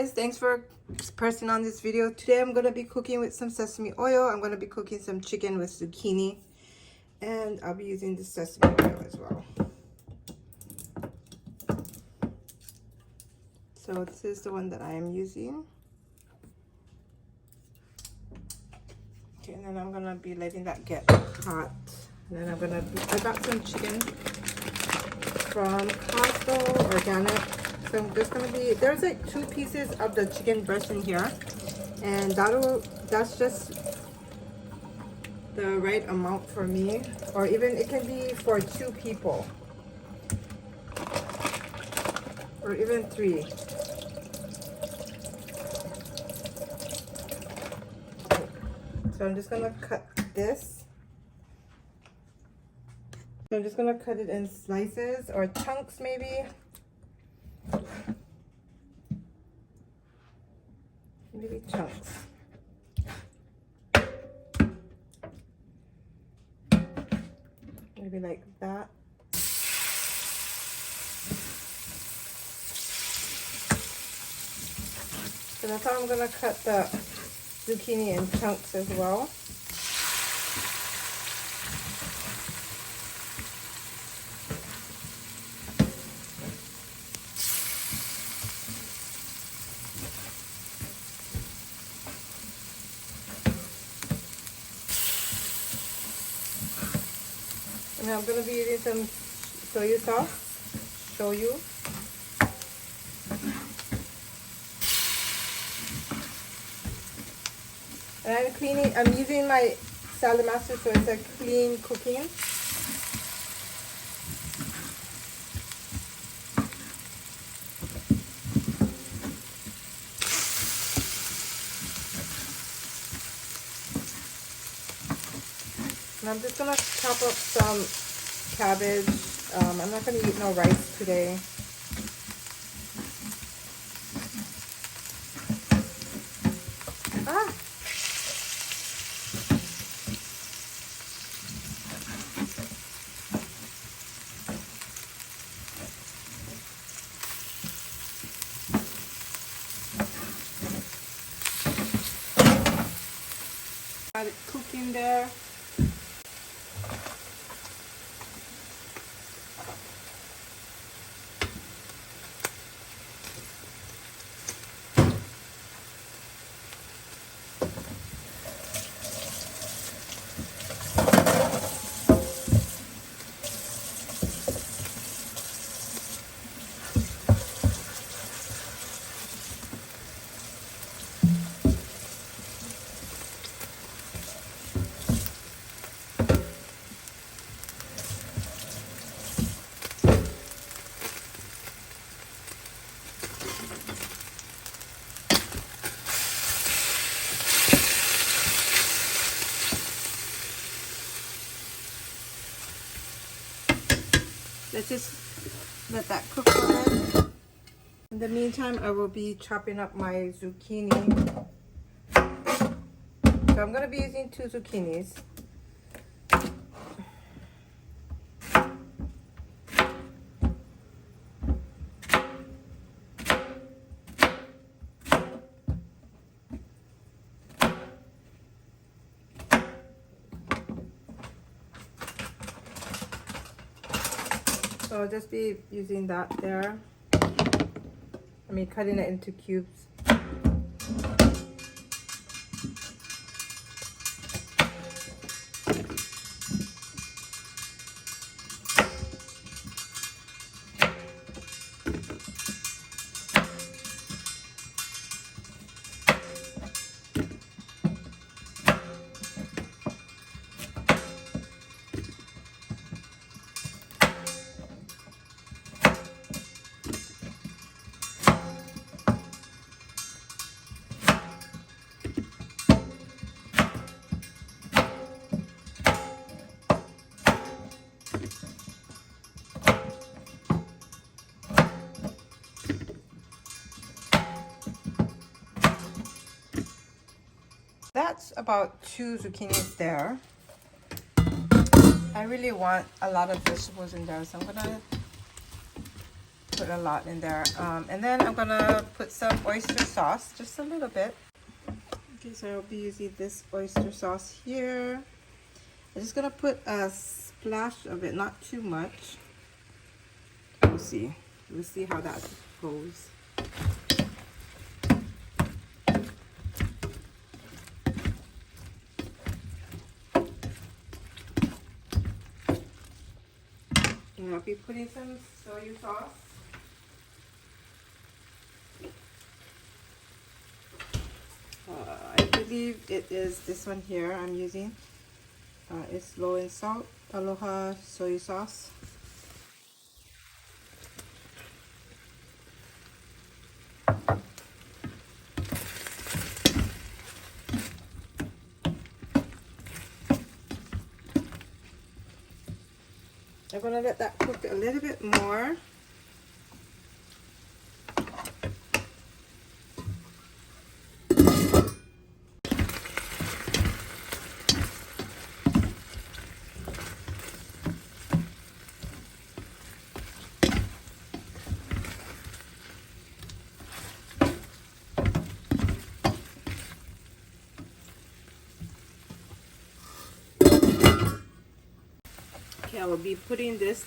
guys, thanks for pressing on this video. Today I'm going to be cooking with some sesame oil. I'm going to be cooking some chicken with zucchini, and I'll be using the sesame oil as well. So this is the one that I am using. Okay, and then I'm going to be letting that get hot. And then I got some chicken from Costco, organic. So I'm just gonna there's like 2 pieces of the chicken breast in here, and that's just the right amount for me, or even it can be for 2 people, or even 3. So I'm just gonna cut this. So I'm just gonna cut it in slices or chunks maybe. Maybe chunks. Maybe like that. So that's how I'm gonna cut the zucchini in chunks as well. And I'm going to be using some soy sauce, shoyu. And I'm using my salad master, so it's a clean cooking. And I'm just gonna chop up some cabbage. I'm not gonna eat no rice today. Ah! Got it cooking there. Let's just let that cook for a minute. In the meantime, I will be chopping up my zucchini. So I'm going to be using 2 zucchinis. So I'll just be using that there. I mean, cutting it into cubes. That's about 2 zucchinis there. I really want a lot of vegetables in there, so I'm gonna put a lot in there. And then I'm gonna put some oyster sauce, just a little bit. Okay, so I'll be using this oyster sauce here. I'm just gonna put a splash of it, not too much. We'll see. We'll see how that goes. And I'll be putting some soy sauce. I believe it is this one here I'm using. It's low in salt. Aloha soy sauce. I'm gonna let that cook a little bit more. Okay, I will be putting this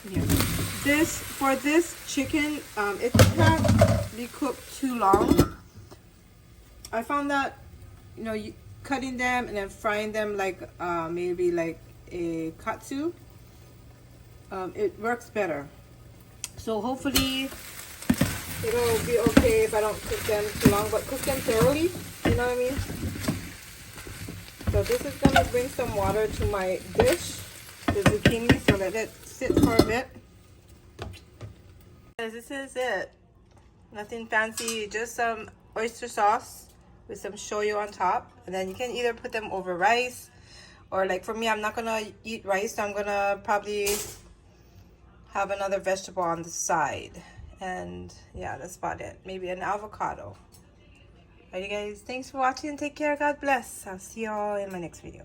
here. For this chicken, it can't be cooked too long. I found that, you know, cutting them and then frying them like maybe like a katsu, it works better. So hopefully it'll be okay if I don't cook them too long, but cook them thoroughly, you know what I mean? So this is gonna bring some water to my dish, the zucchini, so let it sit for a bit. This is it. Nothing fancy, just some oyster sauce with some shoyu on top, and then you can either put them over rice, or like for me, I'm not gonna eat rice, so I'm gonna probably have another vegetable on the side. And yeah, that's about it. Maybe an avocado. Alright, you guys, thanks for watching. Take care. God bless. I'll see y'all in my next video.